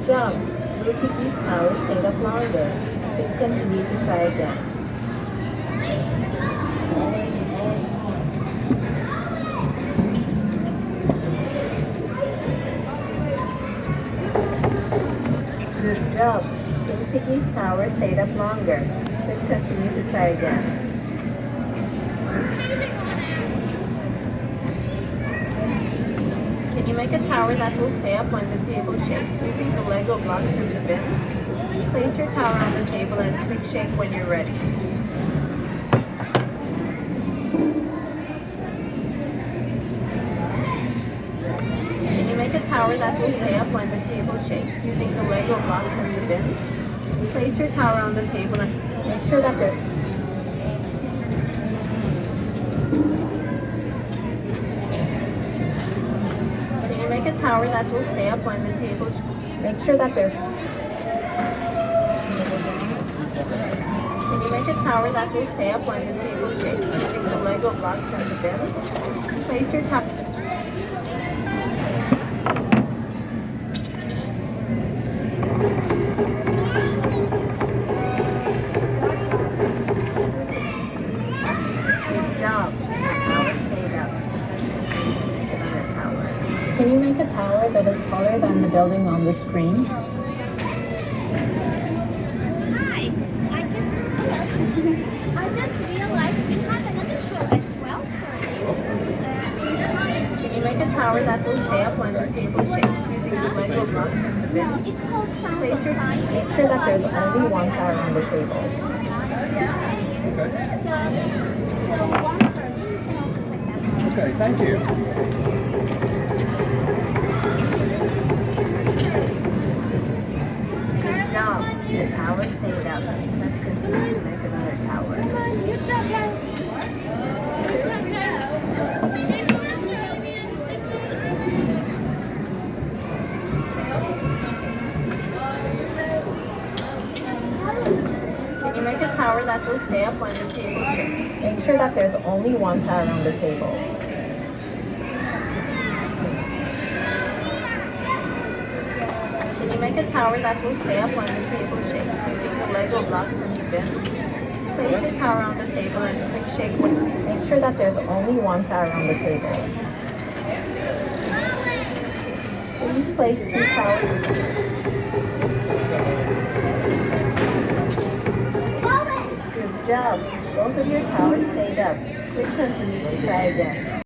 job. Look at these towers stayed up longer. Click continue to try again. Good job. Look at these towers stayed up longer. Click continue to try again. Can you make a tower that will stay up when the table shakes using the Lego blocks in the bins? Place your tower on the table and click shake when you're ready. Can you make a tower that will stay up when the table shakes using the Lego blocks in the bins? Place your tower on the table and make sure that they're Make a tower that will stay up when the table make sure that there's Can you make a tower that will stay up when the table shakes using the Lego blocks and the bins? Place your tower Good job. The tower stayed up. Make another tower. Can you make a tower that is taller than the building on the screen? Hi, I just realized we have another show at 12:30. Can you make a tower that will stay up when the table shakes using the Lego blocks and the No, bins? it's called Sounds Place of your, Science. make sure that there's only one tower on the table. So, till 1:30, you can also check that out. Okay, thank you. Good job. The tower stayed up. Let's continue to make another tower. Good job, guys. Good job, guys. Can you make a tower that will stay up when the table shakes? Make sure that there's only one tower on the table. Can you make a tower that will stay up when the table shakes using the Lego blocks and the bins? Place your tower on the table and click shake when. Make sure that there's only one tower on the table. Please place 2 towers. Good job. Both of your towers stayed up. Click continue to try again.